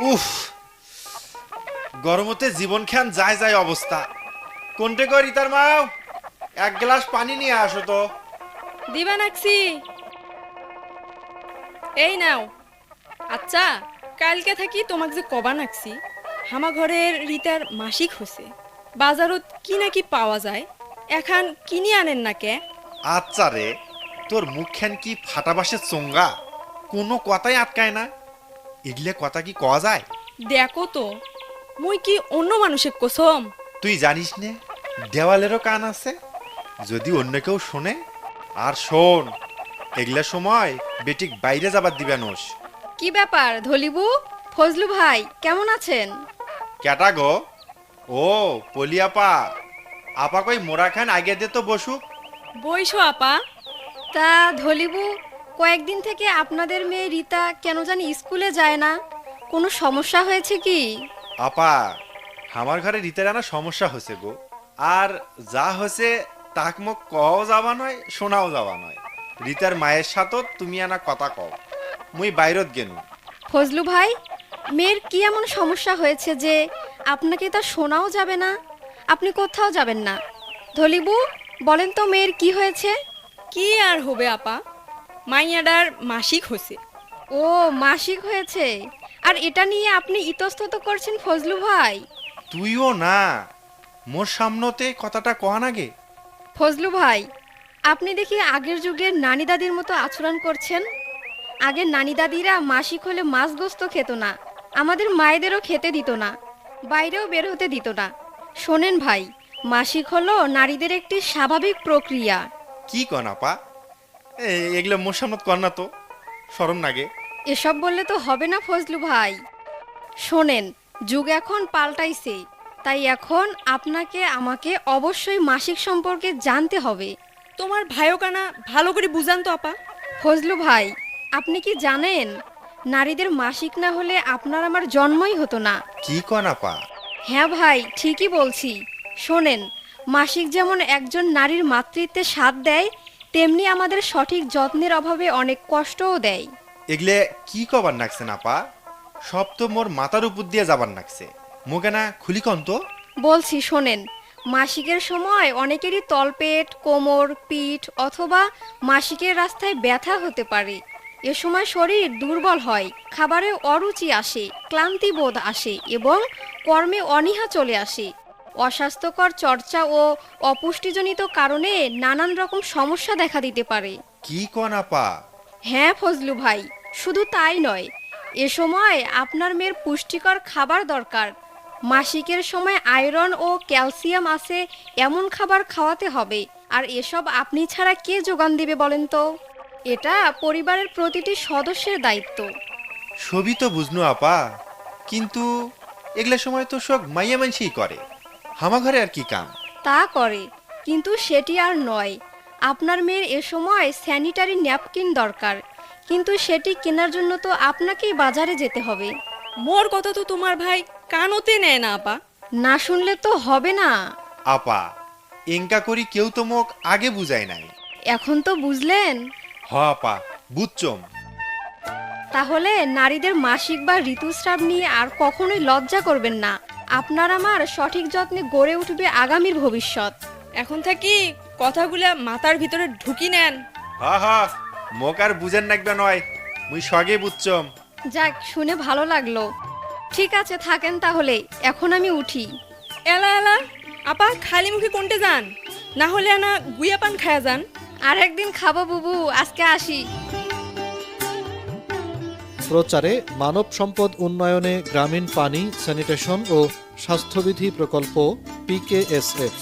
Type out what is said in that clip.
উফ, গরমতে জীবন খান যায় যায় অবস্থা। কোনটে করি তার মাও, এক গ্লাস পানি নিয়ে আসো তো। দিবা নাকছি, এই নাও। আচ্ছা, কালকে থাকি তোমাক যে কবা নাকছি, হামা ঘরের রিতার মাসিক হসে, বাজারত কি নাকি পাওয়া যায়, এখন কিনি আনেন না কে? আচ্ছা রে, তোর মুখখান কি ফাটাবাসের চোঙ্গা, কোনো কথাই আটকায় না। এগলে কথা কি কওয়া যায়? দেখো তো, মুই কি অন্য মানুষের কসম? তুই জানিস নে, দেওয়ালেরও কান আছে, যদি অন্য কেউ শোনে। আর শোন, এগুলা সময় বেটিক বাইরে যাবার দিবে নোস। কি ব্যাপার ধলিবু, ফজলু ভাই কেমন আছেন? ক্যাটা গো? ও পলি আপা, আপা কই মোরা খান আগে দে তো বসুক। বইসো আপা। তা ধলিবু, কয়েকদিন থেকে আপনাদের মেয়ে রিতা কেন জানি স্কুলে যায় না, কোনো সমস্যা হয়েছে কি? আপা, আমার ঘরে রীতের আনা সমস্যা হয়েছে গো। আর যা হয়েছে তাক মুখ কও যাবা নয়, শোনাও যাবা নয়। রীতার মায়ের সাথে তুমি আনা কথা কও, মুই বাইরত গেনু। ফজলু ভাই, মেয়ের কি এমন সমস্যা হয়েছে যে আপনাকে তা শোনাও যাবে না, আপনি কোথাও যাবেন না? ধলিবু, বলেন তো মেয়ের কি হয়েছে? কি আর হবে আপা, মাইয়াডার মাসিক হসে। ও, মাসিক হয়েছে, আর এটা নিয়ে আপনি ইতস্তত করছেন ফজলু ভাই? তুইও না, মোর সামনতে কথাটা কয়া নাগে। ফজলু ভাই, আপনি দেখি আগের যুগের নানি দাদির মতো আচরণ করছেন। আগের নানি দাদিরা মাসিক হলে মাছ গোস্ত খেত না, আমাদের মায়েদেরও খেতে দিত না, বাইরেও বের হতে দিত না। শোনেন ভাই, মাসিক হলো নারীদের একটি স্বাভাবিক প্রক্রিয়া। কি কন আপা, এগুলো মোর সামনত কর না তো, শরম নাগে। এসব বললে তো হবে না ফজলু ভাই। শোনেন, যুগ এখন পাল্টাইছে, তাই এখন আপনাকে আমাকে অবশ্যই মাসিক সম্পর্কে জানতে হবে। তোমার ভাইও কানা ভালো করে বুঝান তো আপা। ফজলু ভাই, আপনি কি জানেন, নারীদের মাসিক না হলে আপনার আমার জন্মই হতো না। কি কন আপা? হ্যাঁ ভাই, ঠিকই বলছি। শোনেন, মাসিক যেমন একজন নারীর মাতৃত্বে স্বাদ দেয়, তেমনি আমাদের সঠিক যত্নের অভাবে অনেক কষ্টও দেয়। এগলে কি কবার নাকছে আপা? সব তো মোর মাথার উপর দিয়ে যাবার নাকছে, মুখে না খুলি কন তো। বলছি শোনেন, মাসিকের সময় অনেকেরই তলপেট, কোমর, পিঠ অথবা মাসিকের রাস্তায় ব্যথা হতে পারে। এ সময় শরীর দুর্বল হয়, খাবারে অরুচি আসে, ক্লান্তি বোধ আসে এবং কর্মে অনীহা চলে আসে। অস্বাস্থ্যকর চর্চা ও অপুষ্টিজনিত কারণে নানান রকম সমস্যা দেখা দিতে পারে। কি কন আপা? হ্যাঁ ফজলু ভাই, শুধু তাই নয়, এ সময় আপনার মেয়ের পুষ্টিকর খাবার দরকার। মাসিকের সময় আয়রন ও ক্যালসিয়াম আছে এমন খাবার খাওয়াতে হবে। আর এসব আপনি ছাড়া কে যোগান দিবে বলেন তো? এটা পরিবারের প্রতিটি সদস্যের দায়িত্ব। সবই তো বুঝনু আপা, কিন্তু এগুলা সময় তো সব মাইয়া মানসিই করে, হামা ঘরে আর কি কাম? তা করে, কিন্তু সেটি আর নয়। আপনার মেয়ের এ সময় স্যানিটারি ন্যাপকিন দরকার, কিন্তু সেটি কেনার জন্য তো আপনাকেই বাজারে যেতে হবে। মোর কথা তো তোমার ভাই কানতে নেয় না আপা। না শুনলে তো হবে না। আপা, এঙ্কা করি কেউ তো মোক আগে বুঝায় নাই। এখন তো বুঝলেন। হ আপা, বুঝছম। তাহলে নারীদের মাসিক বা ঋতুস্রাব নিয়ে আর কখনোই লজ্জা করবেন না। আপনার আমার সঠিক যত্নে গড়ে উঠবে আগামীর ভবিষ্যৎ। এখন থাকি কথাগুলা মাথার ভিতরে ঢুকি নেন। হা হা, মোক আর বুঝেন নাকবে নয়, মুই সগে বুঝছম। যাক, শুনে ভালো লাগলো। ঠিক আছে, থাকেন তাহলে, এখন আমি উঠি। এলা এলা আপা, খালি মুখে কোনটে যান, না হলে না গুইয়া পান খায়া যান। আর একদিন খাবো বুবু, আজকে আসি। প্রচারে মানব সম্পদ উন্নয়নে গ্রামীণ পানি, স্যানিটেশন ও স্বাস্থ্যবিধি প্রকল্প PKSF।